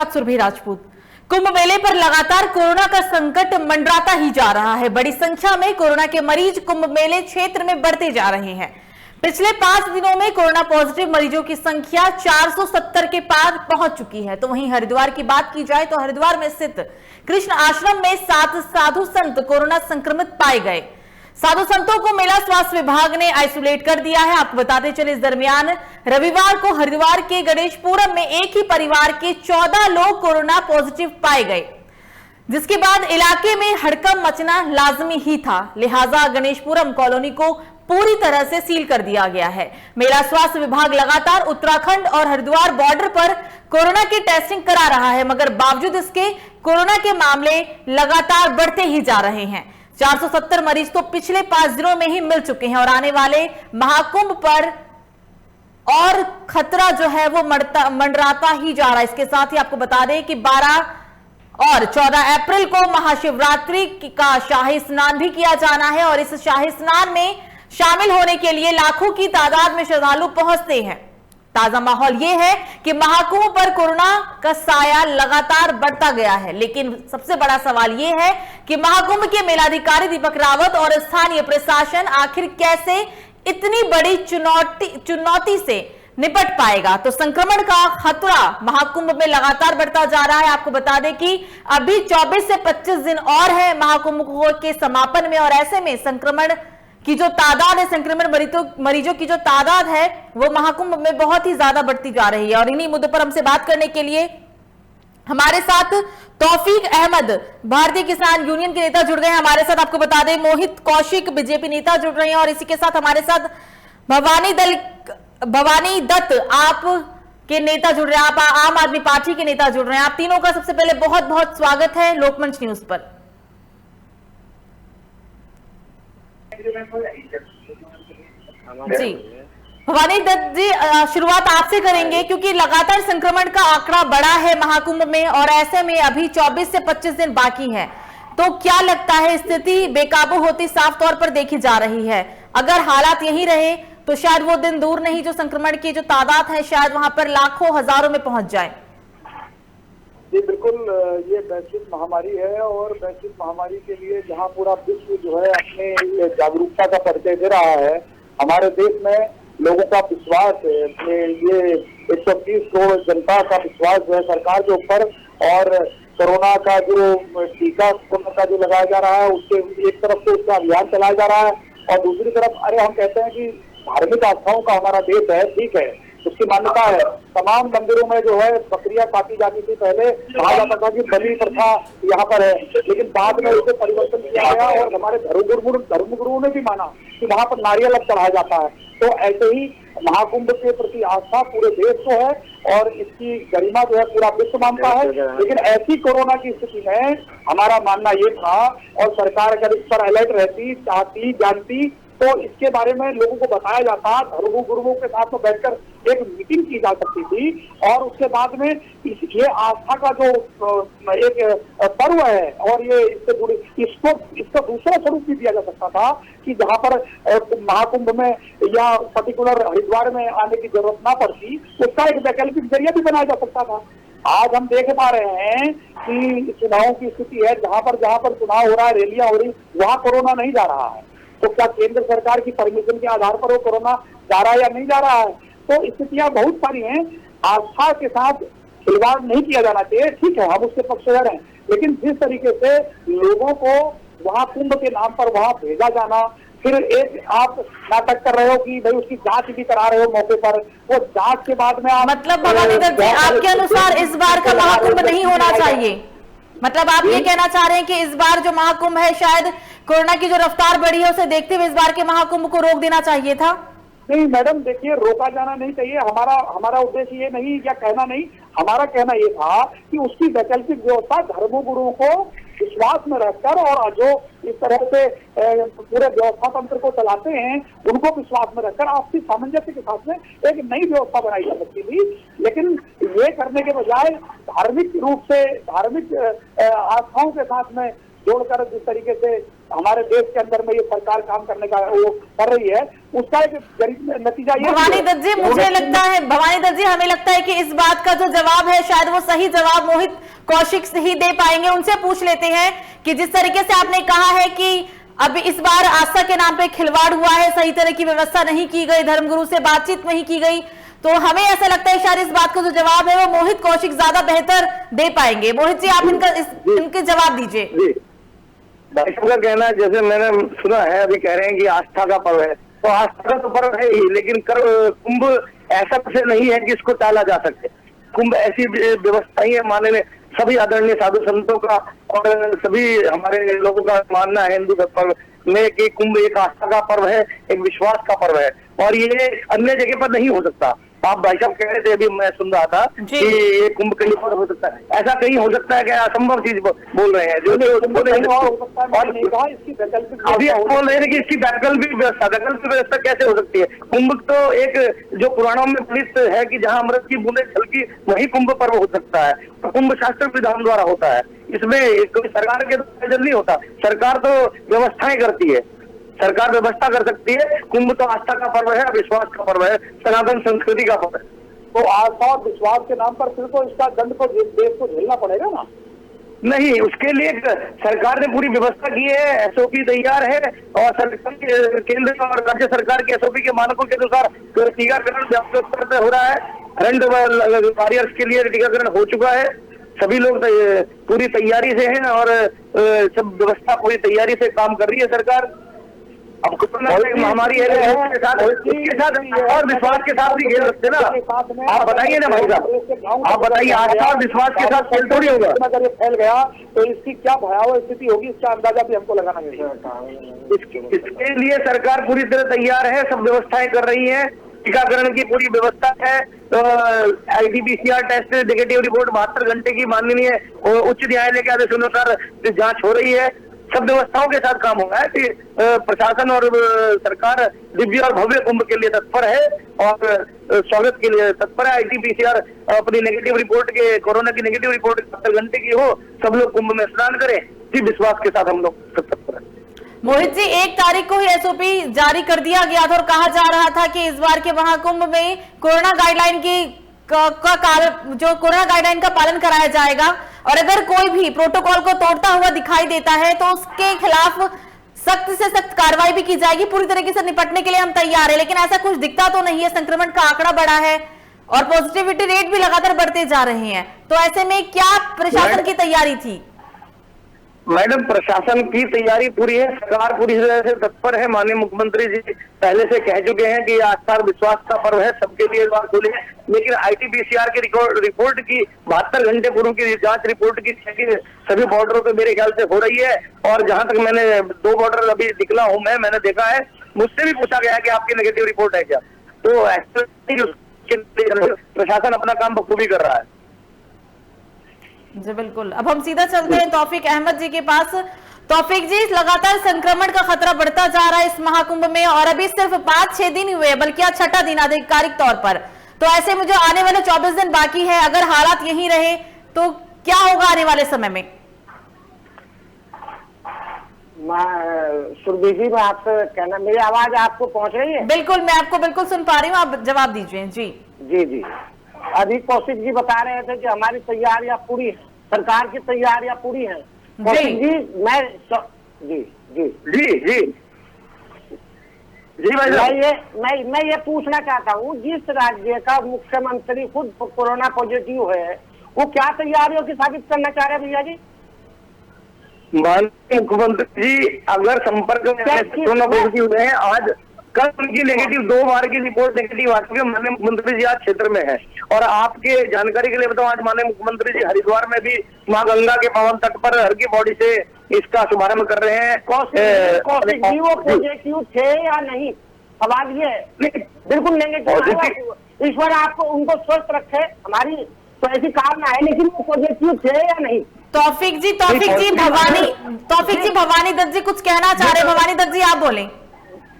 साथ सुरभि राजपूत। कुंभ मेले पर लगातार कोरोना का संकट मंडराता ही जा रहा है। बड़ी संख्या में कोरोना के मरीज कुंभ मेले क्षेत्र में बढ़ते जा रहे हैं। पिछले 5 दिनों में कोरोना पॉजिटिव मरीजों की संख्या 470 के पार पहुंच चुकी है। तो वहीं हरिद्वार की बात की जाए तो हरिद्वार में स्थित कृष्ण आश्रम में 7 साधु संत कोरोना संक्रमित पाए गए। साधु संतों को मेला स्वास्थ्य विभाग ने आइसोलेट कर दिया है। आपको बताते चले, इस दरमियान रविवार को हरिद्वार के गणेशपुरम में एक ही परिवार के 14 लोग कोरोना पॉजिटिव पाए गए, जिसके बाद इलाके में हड़कंप मचना लाजमी ही था। लिहाजा गणेशपुरम कॉलोनी को पूरी तरह से सील कर दिया गया है। मेला स्वास्थ्य विभाग लगातार उत्तराखंड और हरिद्वार बॉर्डर पर कोरोना की टेस्टिंग करा रहा है, मगर बावजूद इसके कोरोना के मामले लगातार बढ़ते ही जा रहे हैं। 470 मरीज तो पिछले 5 दिनों में ही मिल चुके हैं और आने वाले महाकुंभ पर और खतरा जो है वो मंडराता ही जा रहा है। इसके साथ ही आपको बता दें कि 12 और 14 अप्रैल को महाशिवरात्रि का शाही स्नान भी किया जाना है और इस शाही स्नान में शामिल होने के लिए लाखों की तादाद में श्रद्धालु पहुंचते हैं। ताजा माहौल यह है कि महाकुंभ पर कोरोना का साया लगातार बढ़ता गया है, लेकिन सबसे बड़ा सवाल यह है कि महाकुंभ के मेलाधिकारी दीपक रावत और स्थानीय प्रशासन आखिर कैसे इतनी बड़ी चुनौती से निपट पाएगा। तो संक्रमण का खतरा महाकुंभ में लगातार बढ़ता जा रहा है। आपको बता दें कि अभी 24 से 25 दिन और है महाकुंभ के समापन में और ऐसे में संक्रमण की जो तादाद है, संक्रमण मरीजों की जो तादाद है वो महाकुंभ में बहुत ही ज्यादा बढ़ती जा रही है। और इन्हीं मुद्दों पर हमसे बात करने के लिए हमारे साथ तौफीक अहमद भारतीय किसान यूनियन के नेता जुड़ गए हैं हमारे साथ। आपको बता दें मोहित कौशिक बीजेपी नेता जुड़ रहे हैं और इसी के साथ हमारे साथ भवानी दत्त आप के नेता जुड़ रहे हैं, आप आम आदमी पार्टी के नेता जुड़ रहे हैं। आप तीनों का सबसे पहले बहुत बहुत स्वागत है लोकमंच न्यूज पर। जी भवानी दत्त जी, शुरुआत आपसे करेंगे क्योंकि लगातार संक्रमण का आंकड़ा बढ़ा है महाकुंभ में और ऐसे में अभी 24 से 25 दिन बाकी है। तो क्या लगता है स्थिति बेकाबू होती साफ तौर पर देखी जा रही है। अगर हालात यही रहे तो शायद वो दिन दूर नहीं जो संक्रमण की जो तादाद है शायद वहां पर लाखों हजारों में पहुंच जाए। जी बिल्कुल, ये वैश्विक महामारी है और वैश्विक महामारी के लिए जहां पूरा विश्व जो है अपने जागरूकता का परिचय दे रहा है, हमारे देश में लोगों का विश्वास है, ये 130 करोड़ जनता का विश्वास जो है सरकार के ऊपर और कोरोना का जो टीका कोरोना का जो लगाया जा रहा है उसके एक तरफ से उसका अभियान चलाया जा रहा है और दूसरी तरफ हम कहते हैं कि धार्मिक आस्थाओं का हमारा देश है, ठीक है, उसकी मान्यता है। तमाम मंदिरों में जो है बकरियां काटी जाती थी, पहले कहा जाता था कि बलि प्रथा यहाँ पर है, लेकिन बाद में उसे परिवर्तन किया गया और हमारे धर्मगुरुओं ने भी माना कि वहाँ पर नारियल अब चढ़ाया जाता है। तो ऐसे ही महाकुंभ के प्रति आस्था पूरे देश को है और इसकी गरिमा जो है पूरा विश्व मानता है। लेकिन ऐसी कोरोना की स्थिति में हमारा मानना ये था और सरकार अगर इस पर अलर्ट रहती, चाहती, जानती तो इसके बारे में लोगों को बताया जाता, धर्म गुरुओं के साथ में बैठकर एक मीटिंग की जा सकती थी और उसके बाद में ये आस्था का जो एक पर्व है और ये इससे जुड़ी इसका दूसरा स्वरूप भी दिया जा सकता था कि जहाँ पर महाकुंभ में या पर्टिकुलर हरिद्वार में आने की जरूरत ना पड़ती, उसका एक वैकल्पिक जरिया भी बनाया जा सकता था। आज हम देख पा रहे हैं कि चुनाव की स्थिति है, जहाँ पर चुनाव हो रहा है, रैलियां हो रही, वहाँ कोरोना नहीं जा रहा है। तो क्या केंद्र सरकार की परमिशन के आधार पर वो कोरोना जा रहा है या नहीं जा रहा है? तो स्थितियां बहुत सारी हैं। आस्था के साथ खिलवाड़ नहीं किया जाना चाहिए, ठीक है, हम उसके पक्षधर हैं, लेकिन जिस तरीके से लोगों को वहां कुंभ के नाम पर वहां भेजा जाना, फिर एक आप नाटक कर रहे हो कि भाई उसकी जांच भी करा रहे हो मौके पर, वो जांच के बाद में आप मतलब भवानी दत्त जी आपके अनुसार इस बार का महाकुंभ नहीं होना चाहिए, मतलब आप ये कहना चाह रहे हैं कि इस बार जो महाकुंभ है शायद कोरोना की जो रफ्तार बढ़ी है उसे देखते हुए इस बार के महाकुंभ को रोक देना चाहिए था? नहीं मैडम, देखिए रोका जाना नहीं चाहिए। हमारा उद्देश्य ये नहीं या कहना नहीं, हमारा कहना ये था कि उसकी वैकल्पिक व्यवस्था धर्मगुरुओं को विश्वास में रखकर और जो इस तरह से पूरे व्यवस्था तंत्र को चलाते हैं उनको विश्वास में रखकर आपसी सामंजस्य के साथ में एक नई व्यवस्था बनाई जा सकती थी। लेकिन ये करने के बजाय धार्मिक रूप से धार्मिक आस्थाओं के साथ में जोड़कर जिस तरीके से हमारे देश के अंदर में ये सरकार काम करने का वो कर रही है, उसका एक नतीजा ये भवानी दत्त जी, मुझे लगता है भवानी दत्त जी, हमें लगता है कि इस बात का जो जवाब है शायद वो सही जवाब मोहित कौशिक ही दे पाएंगे। उनसे पूछ लेते हैं कि जिस तरीके से आपने कहा है कि अब इस बार आस्था के नाम पे खिलवाड़ हुआ है, सही तरह की व्यवस्था नहीं की गई, धर्मगुरु से बातचीत नहीं की गई, तो हमें ऐसा लगता है शायद इस बात का जो जवाब है वो मोहित कौशिक ज्यादा बेहतर दे पाएंगे। मोहित जी, आप इनके जवाब दीजिए। भाई साहब का कहना है, जैसे मैंने सुना है, अभी कह रहे हैं कि आस्था का पर्व है, तो आस्था का तो पर्व है ही, लेकिन कुंभ ऐसा कुछ नहीं है कि इसको टाला जा सके। कुंभ ऐसी व्यवस्था ही है, मानने में सभी आदरणीय साधु संतों का और सभी हमारे लोगों का मानना है हिंदू धर्म में कि कुंभ एक आस्था का पर्व है, एक विश्वास का पर्व है, और ये अन्य जगह पर नहीं हो सकता। आप भाई साहब कह रहे थे, अभी मैं सुन रहा था कि ये कुंभ कहीं पर हो सकता है, ऐसा कहीं हो सकता है क्या? असंभव चीज बोल रहे हैं जो अभी आप बोल रहे हैं कि इसकी वैकल्पिक व्यवस्था कैसे हो सकती है? कुंभ तो एक जो पुराणों में प्रचलित है कि जहाँ अमृत की बूंदें छलकी वही कुंभ पर्व हो सकता है, तो कुंभ शास्त्र विधान द्वारा होता है, इसमें कोई सरकार के तो नहीं होता। सरकार तो व्यवस्थाएं करती है, सरकार व्यवस्था कर सकती है। कुंभ तो आस्था का पर्व है, विश्वास का पर्व है, सनातन संस्कृति का पर्व है। तो आस्था और विश्वास के नाम पर फिर तो इसका दंड को देश को झेलना पड़ेगा ना? नहीं, उसके लिए सरकार ने पूरी व्यवस्था की है, एसओपी तैयार है, और सरकार केंद्र और राज्य सरकार के एसओपी के मानकों के अनुसार टीकाकरण व्यापक स्तर पर हो रहा है। रंड वॉरियर्स के लिए टीकाकरण हो चुका है, सभी लोग पूरी तैयारी से हैं और सब व्यवस्था पूरी तैयारी से काम कर रही है सरकार। अब कोरोना महामारी है, उसके साथ और विश्वास के साथ भी खेल सकते ना। आप बताइए ना भाई साहब, आप बताइए, आस्था और विश्वास के साथ खेल थोड़ी होगा। अगर ये फैल गया तो इसकी क्या भयावह स्थिति होगी, इसका अंदाजा भी हमको लगाना चाहिए। इसके लिए सरकार पूरी तरह तैयार है, सब व्यवस्थाएं कर रही है, टीकाकरण की पूरी व्यवस्था है। तो RT-PCR टेस्ट नेगेटिव रिपोर्ट 72 घंटे की माननीय उच्च न्यायालय के आदेश अनुसार जांच हो रही है। सब व्यवस्थाओं के साथ काम हो रहा है कि प्रशासन और सरकार दिव्य और भव्य कुंभ के लिए तत्पर है और स्वागत के लिए तत्पर है। RT-PCR अपनी नेगेटिव रिपोर्ट के, कोरोना की नेगेटिव रिपोर्ट 72 घंटे की हो, सब लोग कुंभ में स्नान करें, इसी विश्वास के साथ हम लोग तत्पर है। मोहित जी, 1 तारीख को ही एसओपी जारी कर दिया गया था और कहा जा रहा था कि इस बार के महाकुंभ में कोरोना गाइडलाइन की जो कोरोना गाइडलाइन का पालन कराया जाएगा, और अगर कोई भी प्रोटोकॉल को तोड़ता हुआ दिखाई देता है तो उसके खिलाफ सख्त से सख्त कार्रवाई भी की जाएगी। पूरी तरीके से निपटने के लिए हम तैयार है, लेकिन ऐसा कुछ दिखता तो नहीं है। संक्रमण का आंकड़ा बढ़ा है और पॉजिटिविटी रेट भी लगातार बढ़ते जा रहे हैं, तो ऐसे में क्या प्रशासन की तैयारी थी? मैडम, प्रशासन की तैयारी पूरी है, सरकार पूरी तरह से तत्पर है। माननीय मुख्यमंत्री जी पहले से कह चुके हैं कि आस्था और विश्वास का पर्व है, सबके लिए द्वार खुले हैं, लेकिन RT-PCR की रिपोर्ट की 72 घंटे पूर्व की जांच रिपोर्ट की चेकिंग सभी बॉर्डरों पे मेरे ख्याल से हो रही है। और जहां तक मैंने 2 बॉर्डर अभी निकला हूं, मैंने देखा है, मुझसे भी पूछा गया कि आपकी नेगेटिव रिपोर्ट है क्या, तो प्रशासन अपना काम बखूबी कर रहा है। जी बिल्कुल। अब हम सीधा चलते हैं तौफीक अहमद जी के पास। तौफीक जी, लगातार संक्रमण का खतरा बढ़ता जा रहा है इस महाकुंभ में, और अभी सिर्फ 5-6 दिन हुए, बल्कि आज 6ठा दिन आधिकारिक तौर पर, तो ऐसे में जो आने वाले 24 दिन बाकी है, अगर हालात यही रहे तो क्या होगा आने वाले समय में? सुरभि जी, मैं आपसे कहना, मेरी आवाज आपको पहुंच रही है? बिल्कुल, मैं आपको बिल्कुल सुन पा रही हूँ, आप जवाब दीजिए। जी जी जी। अभी कौशिक जी बता रहे थे कि हमारी तैयारियां पूरी है, सरकार की तैयारियां पूरी है। कौशिक जी, जी जी जी जी जी भाई, मैं ये पूछना चाहता हूँ, जिस राज्य का मुख्यमंत्री खुद कोरोना पॉजिटिव है, वो क्या तैयारियों की साबित करना चाह रहे हैं भैया जी? माननीय मुख्यमंत्री जी अगर संपर्क में कोरोना पॉजिटिव हुए हैं, आज कल उनकी नेगेटिव 2 बार की रिपोर्ट नेगेटिव आ चुकी है। माननीय मुख्यमंत्री जी आज क्षेत्र में है, और आपके जानकारी के लिए बताऊं, आज माननीय मुख्यमंत्री जी हरिद्वार में भी मां गंगा के पावन तट पर हर की बॉडी से इसका शुभारंभ कर रहे हैं। कौशिक जी, वो पॉजिटिव थे या नहीं, सवाल ये है। बिल्कुल नेगेटिव, ईश्वर आपको उनको स्वस्थ रखे, हमारी तो ऐसी कामना है, लेकिन वो पॉजिटिव थे या नहीं? तौफीक जी, भवानी दत्त जी कुछ कहना चाह रहे हैं। भवानी दत्त जी, आप बोले।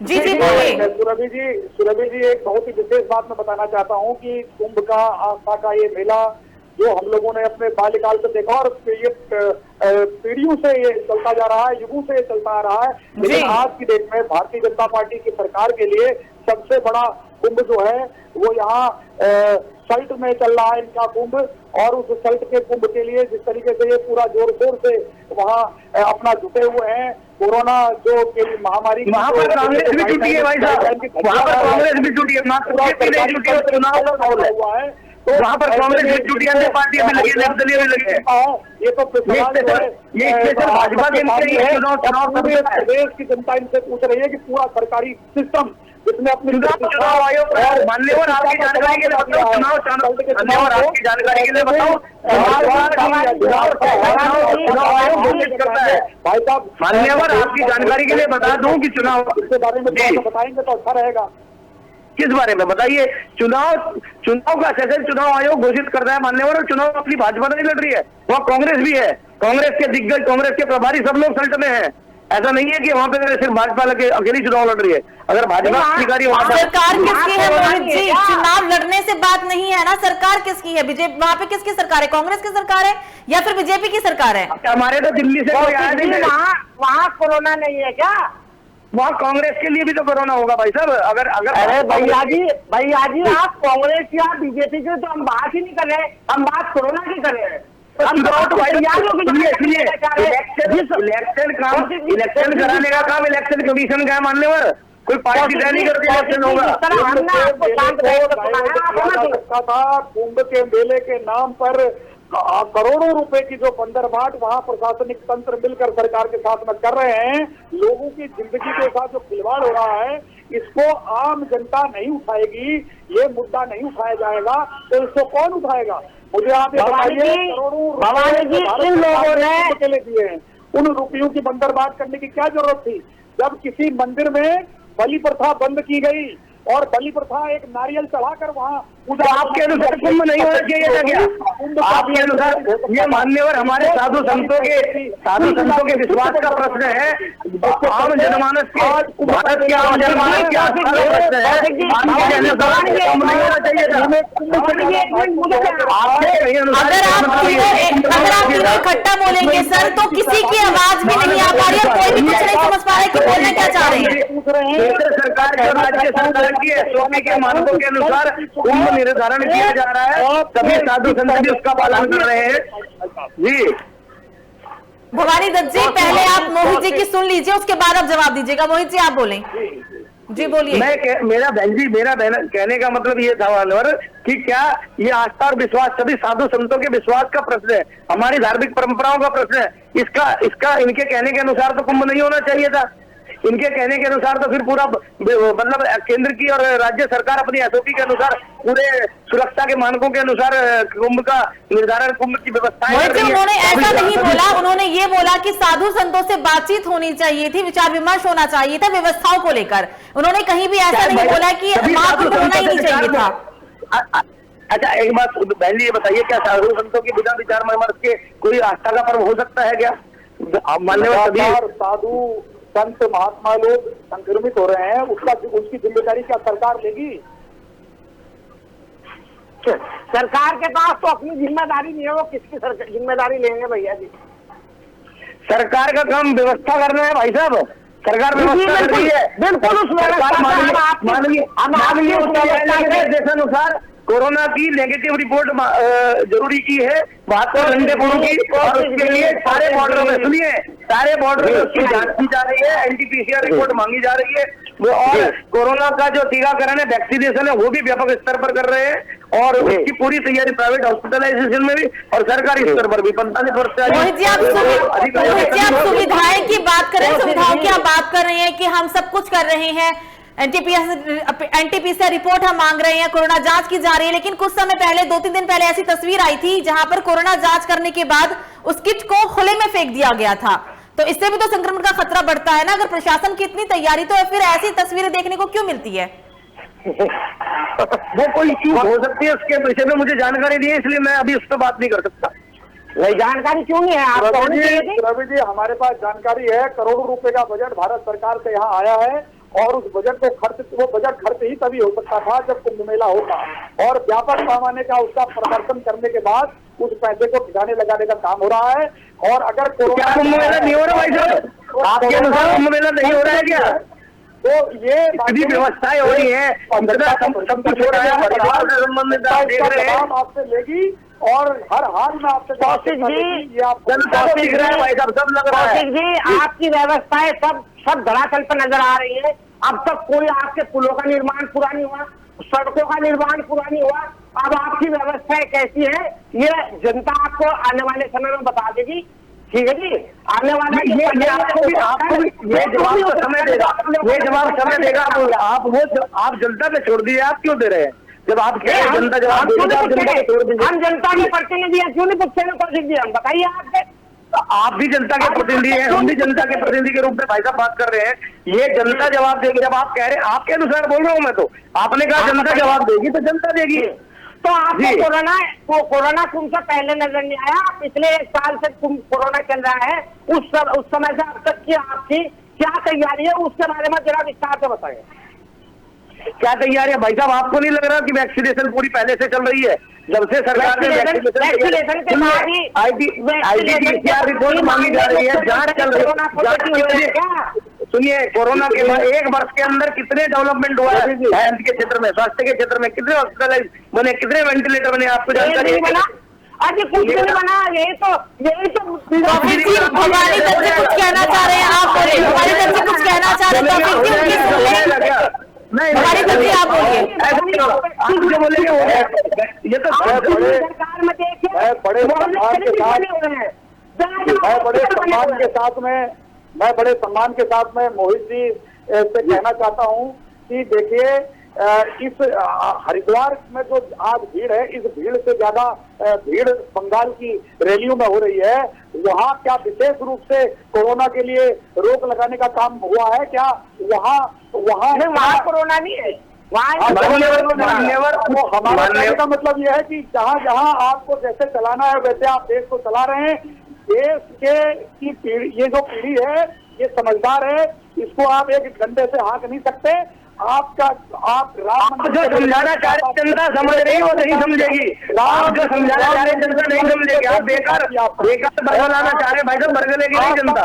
जी बोलिए। सुरभि जी, एक बहुत ही विशेष बात मैं बताना चाहता हूँ कि कुंभ का, आस्था का ये मेला जो हम लोगों ने अपने बाल्यकाल से देखा और ये पीढ़ियों से ये चलता जा रहा है, युगों से ये चलता आ रहा है। लेकिन आज की डेट में भारतीय जनता पार्टी की सरकार के लिए सबसे बड़ा कुंभ जो है वो यहाँ सल्ट में चल रहा है इनका कुंभ। और उस सल्ट के कुंभ के लिए जिस तरीके से ये पूरा जोर शोर से वहाँ अपना जुटे हुए हैं, कोरोना जो के महामारी, वहाँ पर कांग्रेस भी जुटी है भाई साहब, वहाँ पर कांग्रेस भी जुटी है, चुनाव का माहौल हुआ है, तो वहाँ पर कांग्रेस भी जुटी है, अन्य पार्टियां भी लगी, निर्दलीय भी लगी है। ये तो ये भाजपा के प्रदेश की जनता इनसे पूछ रही है कि पूरा सरकारी सिस्टम जिसमें अपने चुनाव आयोग मान्यवर आपकी जानकारी के लिए बताओ, मान्यवर आपकी जानकारी के लिए बताओ, चुनाव आयोग घोषित करता है भाई साहब, मान्यवर आपकी जानकारी के लिए बता दूं कि चुनाव इसके बारे में बताएंगे तो अच्छा रहेगा। किस बारे में बताइए? चुनाव का सेशन चुनाव आयोग घोषित करता है मान्यवर, और चुनाव अपनी भाजपा नहीं लड़ रही है, वहाँ कांग्रेस भी है, कांग्रेस के दिग्गज, कांग्रेस के प्रभारी सब लोग सल्ट में हैं। ऐसा नहीं है कि वहाँ पे सिर्फ भाजपा अकेली चुनाव लड़ रही है। अगर भाजपा अधिकारी सरकार किसकी है मोहित जी? चुनाव लड़ने से बात नहीं है ना, सरकार किसकी है? बीजेपी वहाँ पे किसकी सरकार है? कांग्रेस की सरकार है या फिर बीजेपी की सरकार है? हमारे तो दिल्ली से कोई आया नहीं, वहाँ कोरोना नहीं है क्या? वहाँ कांग्रेस के लिए भी तो कोरोना होगा भाई साहब। अगर अरे भैया जी आप कांग्रेस या बीजेपी की तो हम बात ही नहीं कर रहे, हम बात कोरोना की कर रहे हैं। इलेक्शन कराने का काम इलेक्शन कमीशन का है मान्यवर, कोई पार्टी तय नहीं करती इलेक्शन होगा। कुंभ के मेले के नाम पर करोड़ों रुपए की जो बंदरबाट वहाँ प्रशासनिक तंत्र मिलकर सरकार के साथ में कर रहे हैं, लोगों की जिंदगी के साथ जो खिलवाड़ हो रहा है, इसको आम जनता नहीं उठाएगी, ये मुद्दा नहीं उठाया जाएगा तो इसको कौन उठाएगा? मुझे आप ये बताइए, करोड़ों इन लोगों ने दिए हैं, उन रुपयों की बंदरबाट करने की क्या जरूरत थी? जब किसी मंदिर में बलि प्रथा बंद की गई और बलि प्रथा एक नारियल चढ़ाकर वहाँ पूजा, आपके अनुसार कुंभ नहीं होना चाहिए था क्या? आपके अनुसार ये मान्यवर हमारे साधु संतों के विश्वास का प्रश्न है, आम जनमानस के, भारत के आम जनमानस के आस्था का प्रश्न है। आपके अनुसार कुंभ नहीं होना चाहिए था। अगर आप तीनों इकट्ठा बोलेंगे सर तो किसी की आवाज भी नहीं आ पा रही है, कोई भी कुछ नहीं समझ पा रहा है कि बोलना क्या चाह रहे हैं। केंद्र सरकार और राज्य सरकार की एसओपी के मानकों के अनुसार कुंभ निर्धारण किया जा रहा है, सभी साधु संत भी उसका पालन कर रहे हैं। जी भवानी दत्त जी, पहले आप मोहित जी की सुन लीजिए, उसके बाद आप जवाब दीजिएगा। मोहित जी आप बोलें। जी बोलिए। मेरा कहने का मतलब ये था मान्यवर कि क्या ये आस्था और विश्वास सभी साधु संतों के विश्वास का प्रश्न है, हमारी धार्मिक परंपराओं का प्रश्न है। इसका इनके कहने के अनुसार तो कुंभ नहीं होना चाहिए था। इनके कहने के अनुसार तो फिर पूरा मतलब केंद्र की और राज्य सरकार अपनी एसओपी के अनुसार पूरे सुरक्षा के मानकों के अनुसार कुंभ का निर्धारण, कुंभ की व्यवस्था। उन्होंने ऐसा नहीं बोला, उन्होंने ये बोला कि साधु संतों से बातचीत होनी चाहिए थी, विचार विमर्श होना चाहिए था व्यवस्थाओं को लेकर। उन्होंने कहीं भी ऐसा नहीं बोला कि महाकुंभ होना ही नहीं चाहिए था। अच्छा एक बात बहन जी ये बताइए, क्या साधु संतों के बिना विचार विमर्श के कोई आस्था का पर्व हो सकता है क्या? मान्यवर साधु संत महात्मा लोग संक्रमित हो रहे हैं, उसकी जिम्मेदारी क्या सरकार लेगी? सरकार के पास तो अपनी जिम्मेदारी नहीं है, वो किसकी जिम्मेदारी लेंगे भैया जी? सरकार का काम व्यवस्था करना है भाई साहब, सरकार व्यवस्था कर रही है। बिल्कुल उस निर्देशानुसार कोरोना की नेगेटिव रिपोर्ट जरूरी की है 72 घंटे पूर्व की, और उसके लिए सारे बॉर्डरों में सुनिए, सारे बॉर्डरों में उसकी जांच की जा रही है, एनटीपीसीआर रिपोर्ट मांगी जा रही है। और कोरोना का जो टीकाकरण है, वैक्सीनेशन है, वो भी व्यापक स्तर पर कर रहे हैं, और उसकी पूरी तैयारी प्राइवेट हॉस्पिटलाइजेशन में भी और सरकारी स्तर पर भी 45%। मोहित जी आप सुविधाएं की बात करें, सुविधाओं की आप बात कर रहे हैं कि हम सब कुछ कर रहे हैं, एनटीपीसीआर रिपोर्ट हम मांग रहे हैं, कोरोना जांच की जा रही है, लेकिन कुछ समय पहले 2-3 दिन पहले ऐसी तस्वीर आई थी जहां पर कोरोना जांच करने के बाद उस किट को खुले में फेंक दिया गया था। तो इससे भी तो संक्रमण का खतरा बढ़ता है ना। अगर प्रशासन की इतनी तैयारी तो फिर ऐसी तस्वीरें देखने को क्यों मिलती है? वो कोई चूक हो सकती है, उसके विषय में मुझे जानकारी नहीं है, इसलिए मैं अभी उस पर बात नहीं कर सकता। जानकारी क्यों नहीं है आपको? रवि जी हमारे पास जानकारी है, करोड़ों रुपए का बजट भारत सरकार से यहाँ आया है और उस बजट को वो बजट खर्च ही तभी हो सकता था जब कुंभ मेला होगा, और व्यापक पैमाने का उसका प्रदर्शन करने के बाद उस पैसे को ठिकाने लगाने का काम हो रहा है। और अगर क्या कुंभ मेला नहीं हो रहा भाई साहब? आपके अनुसार कुंभ मेला नहीं हो रहा है क्या? तो ये इतनी व्यवस्थाएं हो रही है, सब कुछ हो रहा है, परिवार से संबंधित आप देख रहे हैं, आपसे लेगी और हर हाल में आपसे कौशिक जी, ये आप जनता को दिख रहा है भाई साहब, सब लग रहा है। कौशिक जी, आपकी व्यवस्थाएं सब धरातल पर नजर आ रही है। अब तक कोई आपके पुलों का निर्माण पूरा नहीं हुआ, सड़कों का निर्माण पूरा नहीं हुआ। अब आपकी व्यवस्थाएं कैसी है ये जनता आपको आने वाले समय में बता देगी। ठीक है जी, आने वाला ये जवाब समय देगा, ये जवाब समय देगा। आप जनता पे छोड़ दिए, आप क्यों दे रहे हैं? जब आप कह रहे हैं जनता जवाब देगी, हम जनता के प्रतिनिधि हैं, क्यों नहीं पूछते हैं कौशिक जी? हम बताइए आपसे। आप भी जनता के प्रतिनिधि हैं, हम भी जनता के प्रतिनिधि के रूप में भाई साहब बात कर रहे हैं। ये जनता जवाब देगी। जब आप कह रहे हैं, आपके अनुसार बोल रहा हूँ मैं, तो आपने कहा जनता जवाब देगी तो जनता देगी। तो आपको कोरोना कुंभ से पहले नजर नहीं आया? पिछले 1 साल से कोरोना चल रहा है, उस समय से अब तक की आपकी क्या तैयारी है, उसके बारे में जरा विस्तार से बताइए। क्या तैयारी है भाई साहब? आपको नहीं लग रहा कि वैक्सीनेशन पूरी पहले से चल रही है? जब से सरकार ने वैक्सीनेशन के बाद ही आईटीपीसीआर रिपोर्ट मांगी जा रही है, जांच चल रही है। सुनिए, कोरोना के बाद 1 वर्ष के अंदर कितने डेवलपमेंट हुआ है हेल्थ के क्षेत्र में, स्वास्थ्य के क्षेत्र में? कितने हॉस्पिटल बने, कितने वेंटिलेटर बने? आपको जानकारी है? अरे कुछ नहीं बना। यही तो भवानी दत्त जी कुछ कहना चाह रहे हैं, आप बोलिए। भवानी दत्त जी कुछ कहना चाह रहे हैं, नहीं भवानी दत्त जी आप बोलिए। आप जो बोलेंगे वो ये तो सरकार में देखिए, बड़े सम्मान के साथ में मोहित जी से कहना चाहता हूँ कि देखिए, इस हरिद्वार में जो आज भीड़ है, इस भीड़ से ज्यादा भीड़ बंगाल की रैलियों में हो रही है। वहाँ क्या विशेष रूप से कोरोना के लिए रोक लगाने का काम हुआ है क्या? वहाँ कोरोना नहीं है, हमारा कहने का मतलब यह है कि जहाँ जहाँ आपको जैसे चलाना है वैसे आप देश को चला रहे हैं। देश की पीढ़ी, ये जो पीढ़ी है ये समझदार है, इसको आप एक घंटे से हाँक नहीं सकते। आप जो समझाना चाह रहे जनता समझ रही है वो नहीं समझेगी। आप जो समझाना चाह रहे जनता नहीं समझेगी। आप बेकार बर्गर लाना चाह रहे भाई साहब, बर्गर लेगी नहीं जनता।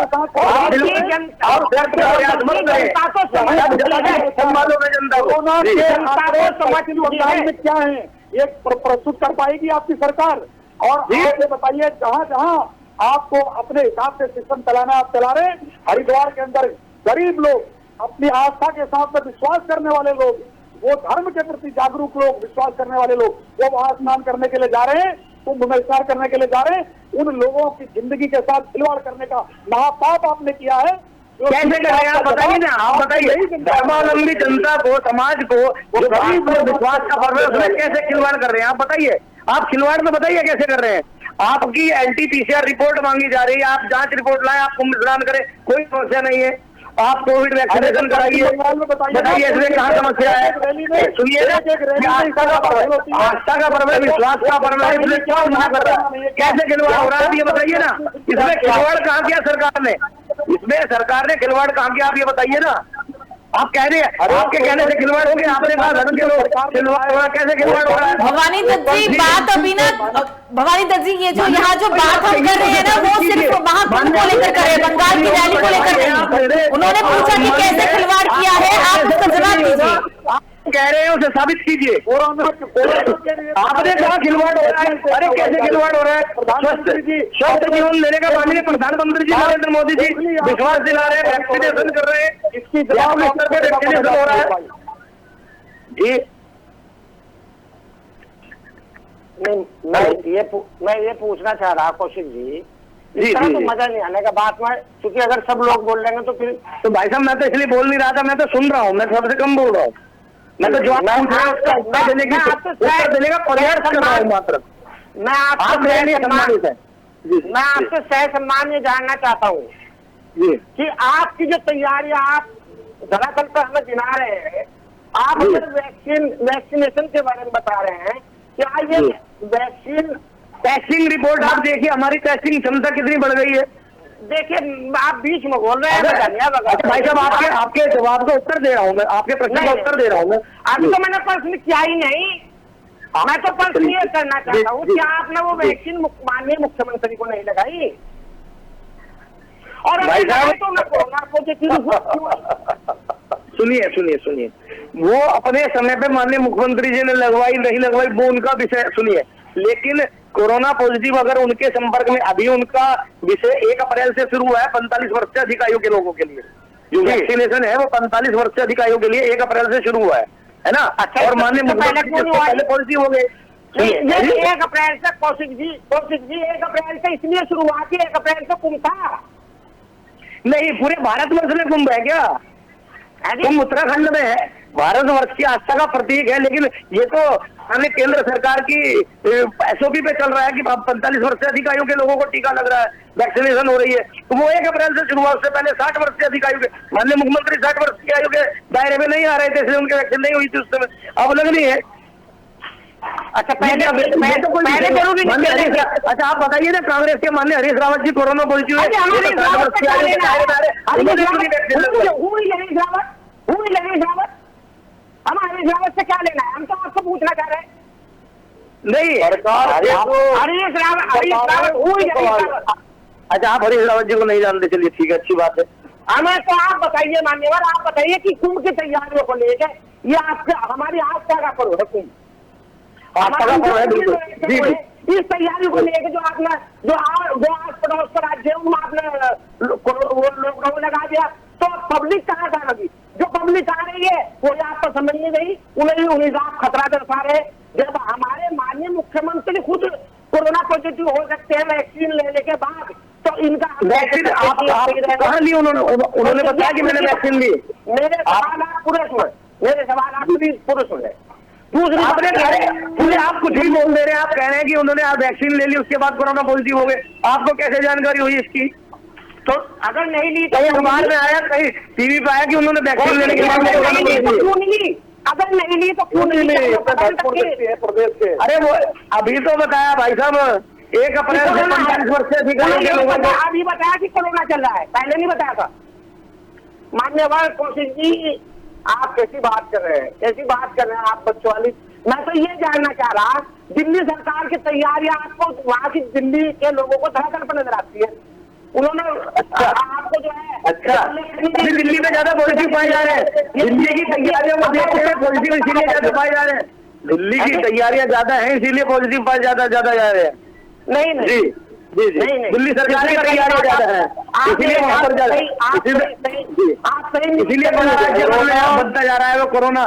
में क्या है ये प्रस्तुत कर पाएगी आपकी सरकार? और ये बताइए, जहाँ जहाँ आपको अपने हिसाब से सिस्टम चलाना आप चला रहे हैं। हरिद्वार के अंदर गरीब लोग, अपनी आस्था के साथ में विश्वास करने वाले लोग, वो धर्म के प्रति जागरूक लोग, विश्वास करने वाले लोग, वो वहां स्नान करने के लिए जा रहे हैं, कुंभ में स्नान करने के लिए जा रहे हैं। उन लोगों की जिंदगी के साथ खिलवाड़ करने का महापाप आपने किया है। कैसे कर रहे हैं आप बताइए ना, आप बताइए। धर्मावलंबी जनता को, समाज को, जो गरीब लोग विश्वास का पर्व है उसमें कैसे खिलवाड़ कर रहे हैं? आप बताइए, आप खिलवाड़ तो बताइए कैसे कर रहे हैं? आपकी एलटीपीसीआर रिपोर्ट मांगी जा रही है, आप जांच रिपोर्ट लाए, आप कुंभ स्नान करें, कोई समस्या नहीं है। आप कोविड वैक्सीनेशन कराइए, बताइए इसमें कहाँ समस्या है? सुनिए, आस्था का पर्व है, विश्वास का पर्व है, इसमें क्या मना कर रहा है? कैसे खिलवाड़ हो रहा है ये बताइए ना। इसमें खिलवाड़ कहाँ किया सरकार ने? इसमें सरकार ने खिलवाड़ कहाँ किया आप ये बताइए ना। आप कह रहे हैं आपके कहने से खिलवाड़ हो गया, आपने कहा धर्म के लोग खिलवाड़ हो रहा है, कैसे खिलवाड़ हो रहा है? भवानी दत्त जी बात अभी ना, भवानी दत्त जी ये जो यहाँ जो बात हम कर रहे हैं ना, वो सिर्फ महाकुंभ को लेकर कर रहे हैं, बंगाल की रैली को लेकर नहीं। उन्होंने पूछा कि कैसे खिलवाड़ किया है, आप उसका जवाब दीजिए। कह रहे हैं उसे साबित कीजिए। आपने कहा खिलवाड़ हो रहा है, अरे कैसे खिलवाड़ हो रहा है? स्वस्थ जीवन देने का माननीय प्रधानमंत्री जी नरेंद्र मोदी जी विश्वास दिला रहे हैं, वैक्सीनेशन कर रहे हैं, इसकी जवाब स्तर पर वैक्सीनेशन हो रहा है जी। मैं ये पूछना चाह रहा कौशिक जी, इसका तो मजा नहीं आने का बात में, क्योंकि अगर सब लोग बोल रहे हैं तो फिर तो भाई साहब मैं तो इसलिए बोल नहीं रहा था, मैं तो सुन रहा हूँ, मैं सबसे कम बोल रहा हूँ। मैं तो जवाब देने का प्रयास कर रहा हूँ मात्र। मैं आपसे सह सम्मान ये जानना चाहता हूँ कि आपकी जो तैयारियां आप धरातल पर हमें गिना रहे हैं, आप अगर वैक्सीनेशन के बारे में बता रहे हैं, क्या ये वैक्सीन टेस्टिंग रिपोर्ट आप देखिए, हमारी टेस्टिंग क्षमता कितनी बढ़ गई है। देखिए आप बीच में बोल रहे हैं। भाई साहब आपके जवाब का उत्तर दे रहा हूँ मैं, आपके प्रश्न का उत्तर दे रहा हूँ मैं। अभी तो मैंने प्रश्न किया ही नहीं, मैं तो प्रश्न ये करना चाहता हूँ क्या आपने वो वैक्सीन माननीय मुख्यमंत्री को नहीं लगाई? और भाई साहब तो मैं कोरोना पॉजिटिव सुनिए, वो अपने समय पे माननीय मुख्यमंत्री जी ने लगवाई नहीं लगवाई वो उनका विषय सुनिए, लेकिन कोरोना पॉजिटिव अगर उनके संपर्क में अभी उनका विषय 1 अप्रैल से शुरू हुआ है 45 वर्ष से अधिक आयु के लोगों के लिए, जो वैक्सीनेशन है वो 45 वर्ष से अधिक आयु के लिए 1 अप्रैल से शुरू हुआ है ना। अच्छा, और माननीय मुख्यमंत्री पहले पॉजिटिव हो गए। 1 अप्रैल से कौशिक जी 1 अप्रैल से इसलिए शुरुआत की 1 अप्रैल से कुंभ था नहीं, पूरे भारतवर्ष में कुंभ है क्या? कुंभ उत्तराखंड में है, भारतवर्ष की आस्था का प्रतीक है, लेकिन ये तो हमें केंद्र सरकार की एसओपी पे चल रहा है कि 45 वर्ष से अधिक आयु के लोगों को टीका लग रहा है, वैक्सीनेशन हो रही है, तो वो 1 अप्रैल से शुरुआत से पहले 60 वर्ष से अधिक आयु के माननीय मुख्यमंत्री 60 वर्ष की आयु के दायरे में नहीं आ रहे थे, इसलिए उनकी वैक्सीन नहीं हुई थी उस समय, अब लगनी है। अच्छा पहले जरूरी नहीं। अच्छा आप बताइए ना, कांग्रेस के माननीय हरीश रावत जी कोरोना पॉजिटिव है, हम हरीश रावत से क्या लेना है? हम तो आपको पूछना चाह रहे हैं। नहीं सरकार हरीश रावत अच्छा आप हरीश रावत जी को नहीं जानते, चलिए ठीक है, अच्छी बात है। हमें तो आप बताइए मान्यवर, आप बताइए कि कुंभ की तैयारियों को लेकर ये आपका हमारी आस्था का पर्व है कुंभ, आस्था का पर्व है बिल्कुल जी। इस तैयारी को लेकर जो आपने जो आस पड़ोस पर राज्य है उनमें आपने लॉकडाउन लगा दिया, तो पब्लिक कहाँ जा रही? जो पब्लिक आ रही है वो आपको समझ नहीं रही, उन्हें आप खतरा दर्शा रहे। जब हमारे माननीय मुख्यमंत्री खुद कोरोना पॉजिटिव हो सकते हैं वैक्सीन लेने के बाद, तो इनका वैक्सीन आप कहाँ ली? उन्होंने बताया कि मैंने वैक्सीन ली। मेरे सवाल आप पूरे सुने, मेरे सवाल आप पूरे सुने। आपने पूरे आप कुछ भी बोल दे रहे हैं, आप कह रहे हैं कि उन्होंने आप वैक्सीन ले ली उसके बाद कोरोना पॉजिटिव हो गए, आपको कैसे जानकारी हुई इसकी? तो अगर नहीं ली तो कहीं अखबार में आया, कहीं टीवी पे आया कि उन्होंने वैक्सीन लेने के बाद क्यों नहीं ली? अगर नहीं ली तो क्यों नहीं ली? प्रदेश के अरे वो अभी तो बताया भाई साहब 1 अप्रैल से 45 वर्ष से अधिक अभी बताया कि कोरोना चल रहा है, पहले नहीं बताया था। मान्यवर कौशिक जी आप कैसी बात कर रहे हैं, कैसी बात कर रहे हैं आप बच्चों वाली? मैं तो ये जानना चाह रहा, दिल्ली सरकार की तैयारियां आपको वहाँ की दिल्ली के लोगों को धड़कन पर नजर आती है? उन्होंने आपको जो है अच्छा दिल्ली में ज्यादा पॉजिटिव पाए जा रहे हैं, दिल्ली की तैयारियों को देखते हुए पॉजिटिव इसीलिए ज्यादा पाए जा रहे हैं, दिल्ली की तैयारियां ज्यादा हैं इसीलिए पॉजिटिव पाए ज्यादा जा रहे हैं। नहीं जी जी जी दिल्ली सरकार की तैयारी ज्यादा है इसीलिए वहाँ पर ज्यादा, इसीलिए बनता जा रहा है वो कोरोना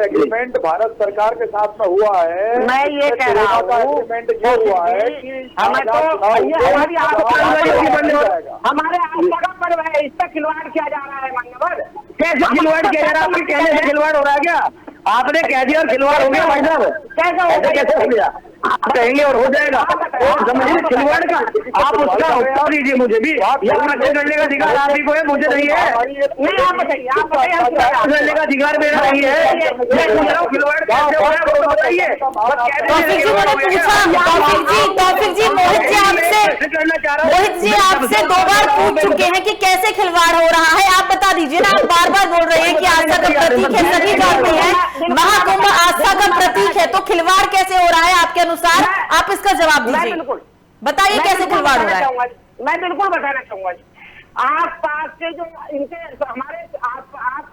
एग्रीमेंट भारत सरकार के साथ में हुआ है। मैं ये कह रहा हूँ एग्रीमेंट ये हुआ है कि हमें तो हमारी हमारे आस्था का पर्व है, इस पर खिलवाड़ किया जा रहा है मान्यवर। कैसे खिलवाड़ किया जा रहा है? आपके कहने से खिलवाड़ हो रहा है क्या? आपने कह दिया और खिलवाड़ हो गया भाई साहब? कैसे हो गया? आप कहेंगे और हो जाएगा, और समझिए खिलवाड़ का आप उसका उत्तर दीजिए मुझे भी। करने का अधिकार आप ही को है, मुझे नहीं है। नहीं आप बताइए, आप बताइए करने का अधिकार मेरा नहीं है। मैं पूछ रहा हूँ खिलवाड़ कैसे हो रहा है वो बताइए। तौफीक जी मोहित जी आपसे 2 बार पूछ चुके हैं कि कैसे खिलवाड़ हो रहा है, आप बता दीजिए ना। आप बार बार बोल रहे हैं कि आस्था का प्रतीक है, सभी जानते हैं महाकुंभ आस्था का प्रतीक है, तो खिलवाड़ कैसे हो रहा है आपके अनुसार? आप इसका जवाब दीजिए, बताइए कैसे खिलवाड़ हो रहा है। मैं बिल्कुल बताना चाहूंगा जी। आस पास के जो इनके हमारे आस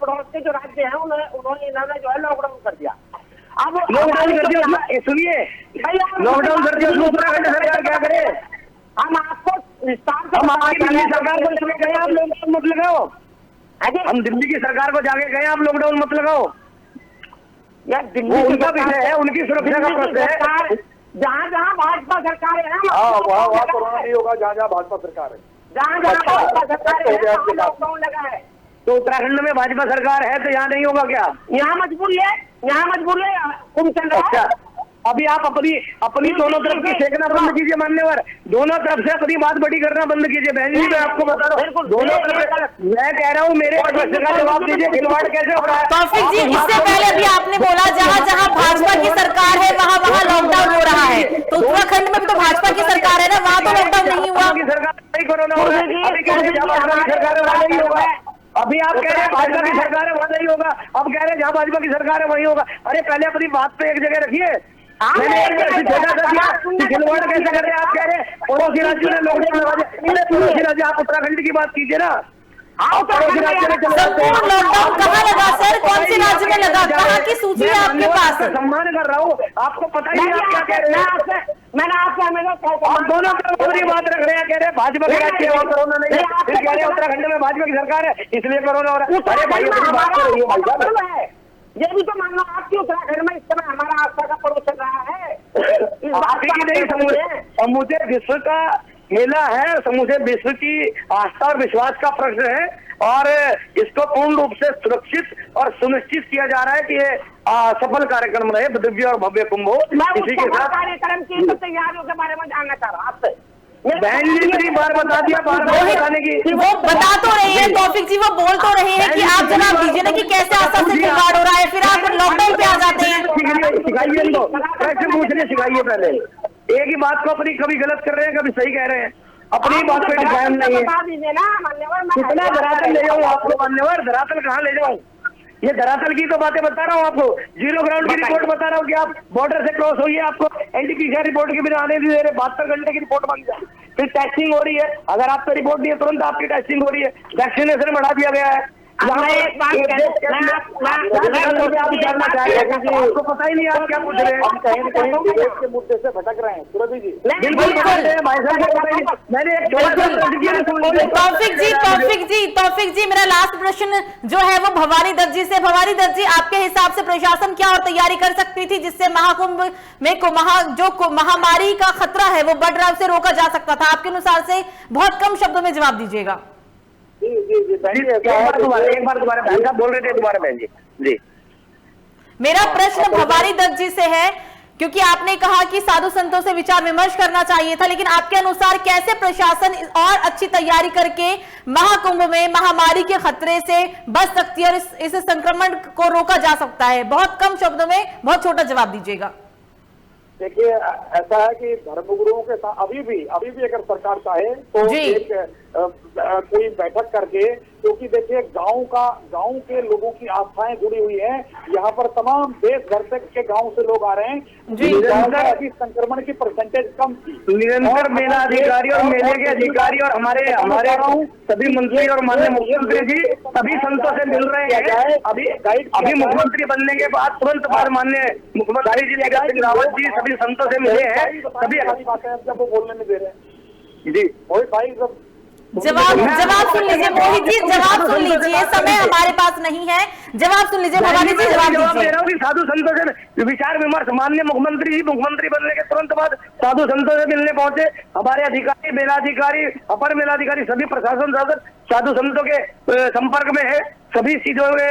पड़ोस के जो राज्य हैं इन्होंने जो है लॉकडाउन कर दिया। अब लॉकडाउन कर दिया, सुनिए लॉकडाउन कर दिया, उत्तराखंड सरकार क्या करे? हम आपको विस्तार से हम आपकी दिल्ली सरकार को जाके गए, आप लॉकडाउन मत लगाओ। हम दिल्ली की सरकार को जाके गए, आप लॉकडाउन मत लगाओ यार। दिल्ली उनका विषय है, उनकी सुरक्षा का प्रश्न है। जहाँ जहाँ भाजपा सरकार है वहाँ कोरोना नहीं होगा, जहाँ जहाँ भाजपा सरकार है, जहाँ भाजपा सरकार है लॉकडाउन लगा है। तो उत्तराखंड में भाजपा सरकार है तो यहाँ नहीं होगा क्या? यहाँ मजबूरी है, यहाँ मजबूरी है। कुंभ चल रहा है। अभी आप अपनी दोनों तरफ की फेंकना बंद कीजिए मान्यवर, दोनों तरफ से अपनी बात बड़ी करना बंद कीजिए। बहन जी मैं आपको बता रहा हूँ दोनों तरफ, मैं कह रहा हूँ मेरे प्रश्न का जवाब दीजिए, खिलवाड़ कैसे हो रहा है? तौफीक जी इससे पहले भी आपने बोला जहाँ जहाँ भाजपा की सरकार है वहाँ वहाँ लॉकडाउन हो रहा है, तो उत्तराखंड में भी तो भाजपा की सरकार है ना, वहाँ तो लॉकडाउन नहीं हुआ। ही कोरोना हो रहा है। अभी कह रहे जहाँ भाजपा की सरकार है वहाँ नहीं होगा। अभी आप कह रहे हैं भाजपा की सरकार है वहाँ नहीं होगा, अब कह रहे हैं जहाँ भाजपा की सरकार है वहीं होगा। अरे पहले अपनी बात पे एक जगह रखिए। मैंने एक छोटा सा दिया खिलवाड़ कैसे कर रहे हैं आप, कह रहे पड़ोसी राज्यों ने लॉकडाउन लगा दिया। पड़ोसी राज्य आप उत्तराखंड की बात कीजिए ना, पड़ोसी राज्य में संपूर्ण लॉकडाउन कहाँ लगा सर, कौन से राज्य में लगा, कहाँ की सूची है आपके पास? सम्मान कर रहा हूँ, आपको पता ही नहीं आप क्या कह रहे हैं। मैंने आपसे आप दोनों तरफ बात रख रहे हैं, कह रहे हैं भाजपा के राज्य में कोरोना नहीं है, फिर कह रहे हैं उत्तराखंड में भाजपा की सरकार है इसलिए कोरोना हो रहा है। अरे भाई अपनी बात कर रही है भाई साहब, ये भी तो मानना आपकी उत्तराखंड में इस समय हमारा आस्था का पर्व चल रहा है। आप ही की नहीं, समूचे विश्व का मेला है, समूचे विश्व की आस्था और विश्वास का प्रश्न है और इसको पूर्ण रूप से सुरक्षित और सुनिश्चित किया जा रहा है कि ये सफल कार्यक्रम रहे, दिव्य और भव्य कुंभ हो। इसी के साथ कार्यक्रम की तैयारियों के बारे में जानना चाह रहा हूँ आपसे। बहन जी इतनी बार बता दिया, बार बताने की वो बता तो रही है तौफिक जी, वो बोल तो रहे हैं कि आप जवाब दीजिए ना कि कैसे आस्था से खिलवाड़ हो रहा है, फिर आप लॉकडाउन पे आ जाते हैं। सिखाइए इनको, कैसे पूछने सिखाइए। पहले एक ही बात को अपनी कभी गलत कर रहे हैं कभी सही कह रहे हैं, अपनी बात पे डिफाइन नहीं है। कितना धरातल ले जाऊँ आपको मान्यवर, धरातल कहाँ ले जाऊँ? ये धरातल की तो बातें बता रहा हूँ आपको, जीरो ग्राउंड की रिपोर्ट बता रहा हूँ कि आप बॉर्डर से क्रॉस हुई है, आपको एनटीपीसीआर रिपोर्ट के बिना आने नहीं दे रहे, 72 घंटे की रिपोर्ट मांगी जाए, फिर टेस्टिंग हो रही है, अगर आपको रिपोर्ट नहीं है तुरंत आपकी टेस्टिंग हो रही है, वैक्सीनेशन बढ़ा दिया गया है। आपको पता ही नहीं आप क्या पूछ रहे हैं, कहीं के मुद्दे से भटक रहे हैं सुरभि जी। बिल्कुल मैंने तौफिक जी मेरा लास्ट प्रश्न जो है वो भवानी दत्त जी से। भवानी दत्त जी, आपके हिसाब से प्रशासन क्या और तैयारी कर सकती थी जिससे महाकुंभ में जो महामारी का खतरा है वो बढ़ रहा है उसे रोका जा सकता था? आपके अनुसार से बहुत कम शब्दों में जवाब दीजिएगा। जी जी जी एक बार दोबारा बहन साहब बोल रहे थे, दोबारा बहन जी। जी मेरा प्रश्न भवानी दत्त जी से है, क्योंकि आपने कहा कि साधु संतों से विचार विमर्श करना चाहिए था, लेकिन आपके अनुसार कैसे प्रशासन और अच्छी तैयारी करके महाकुंभ में महामारी के खतरे से बच सकती है और इस संक्रमण को रोका जा सकता है? बहुत कम शब्दों में बहुत छोटा जवाब दीजिएगा। देखिए ऐसा है कि धर्मगुरुओं के साथ अभी भी अगर सरकार चाहे तो एक कोई बैठक करके, क्योंकि देखिए गांव के लोगों की आस्थाएं जुड़ी हुई हैं, यहाँ पर तमाम देश भर तक के गांव से लोग आ रहे हैं जी। संक्रमण की परसेंटेज कम थी। निरंतर मेला अधिकारी और मेले के अधिकारी और हमारे सभी मंत्री और माननीय मुख्यमंत्री जी सभी संतों से मिल रहे हैं। अभी मुख्यमंत्री बनने के बाद तुरंत बाद माननीय मुख्यमंत्री जी रावत जी सभी संतों से मिले हैं। सभी बातें जब वो बोलने में दे रहे हैं जी। वही भाई सब जवाब सुन लीजिए मोहित जी, जवाब सुन लीजिए, समय हमारे पास नहीं है, जवाब सुन लीजिए भवानी जी, जवाब दीजिए। साधु संतों से विचार विमर्श, माननीय मुख्यमंत्री जी मुख्यमंत्री बनने के तुरंत बाद साधु संतों से मिलने पहुंचे। हमारे अधिकारी, मेलाधिकारी, अपर मेलाधिकारी सभी प्रशासन साधु संतों के संपर्क में है। सभी चीजों में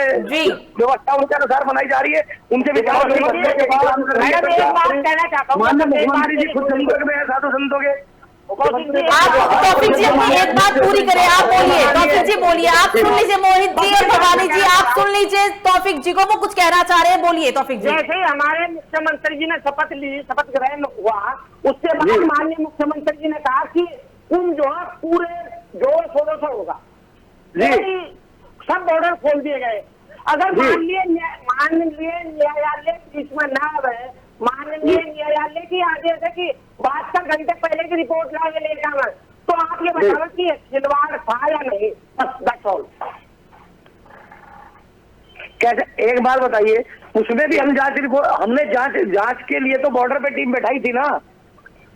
व्यवस्था उनके अनुसार बनाई जा रही है। उनसे विचार विमर्श के बाद माननीय मुख्यमंत्री जी खुद संपर्क में है साधु संतों के। तौफिक जी अपनी एक बात पूरी करें, आप बोलिए। तौफिक जी बोलिए, आप सुन लीजिए मोहित जी और भवानी जी, आप सुन लीजिए तौफिक जी को, वो कुछ कहना चाह रहे हैं, बोलिए तौफिक जी। जैसे हमारे मुख्यमंत्री जी ने शपथ ली, शपथ ग्रहण हुआ, उसके बाद माननीय मुख्यमंत्री जी ने कहा कि कुंभ जो है पूरे जोर शोरों से होगा, सब बॉर्डर खोल दिए गए। अगर माननीय न्यायालय इसमें ना रहे, माननीय न्यायालय की आदेश है कि 72 घंटे पहले की रिपोर्ट लाके ले जाना, तो आप ये बताओ कि खिलवाड़ था या नहीं? बस कैसे, एक बात बताइए, उसमें भी हम हमने जांच के लिए तो बॉर्डर पे टीम बैठाई थी ना,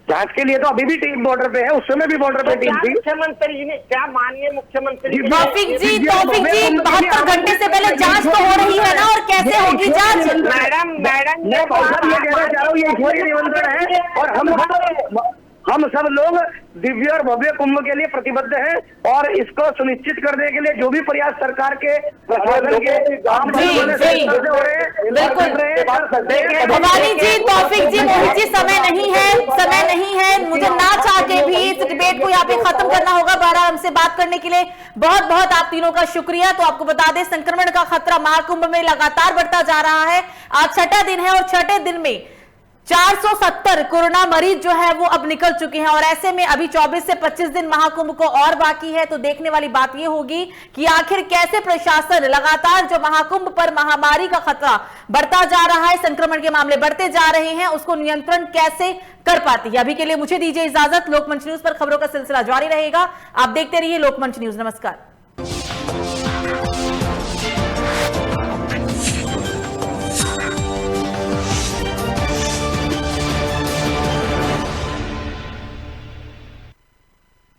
जांच के लिए तो अभी भी टीम बॉर्डर पे है, उस समय भी बॉर्डर पे टीम थी। मुख्यमंत्री जी ने क्या, माननीय मुख्यमंत्री तौफिक जी 72 घंटे से पहले जांच तो हो रही है ना, और कैसे होगी जांच? मैडम मैं कहना चाह रहा हूँ ये ईश्वरीय निमंत्रण है और हम सब लोग दिव्य और भव्य कुंभ के लिए प्रतिबद्ध हैं और इसको सुनिश्चित करने के लिए जो भी प्रयास सरकार के प्रशासन के भवानी जी, तौफिक जी, मोहित जी, समय नहीं है, मुझे ना चाह के भी इस डिबेट को यहाँ पे खत्म करना होगा। बहरहाल हमसे बात करने के लिए बहुत बहुत आप तीनों का शुक्रिया। तो आपको बता दें, संक्रमण का खतरा महाकुंभ में लगातार बढ़ता जा रहा है। आज 6ठा दिन है और 6ठे दिन में 470 कोरोना मरीज जो है वो अब निकल चुके हैं और ऐसे में अभी 24 से 25 दिन महाकुंभ को और बाकी है। तो देखने वाली बात ये होगी कि आखिर कैसे प्रशासन लगातार जो महाकुंभ पर महामारी का खतरा बढ़ता जा रहा है, संक्रमण के मामले बढ़ते जा रहे हैं, उसको नियंत्रण कैसे कर पाती है। अभी के लिए मुझे दीजिए इजाजत। लोकमंच न्यूज पर खबरों का सिलसिला जारी रहेगा। आप देखते रहिए लोकमंच न्यूज। नमस्कार।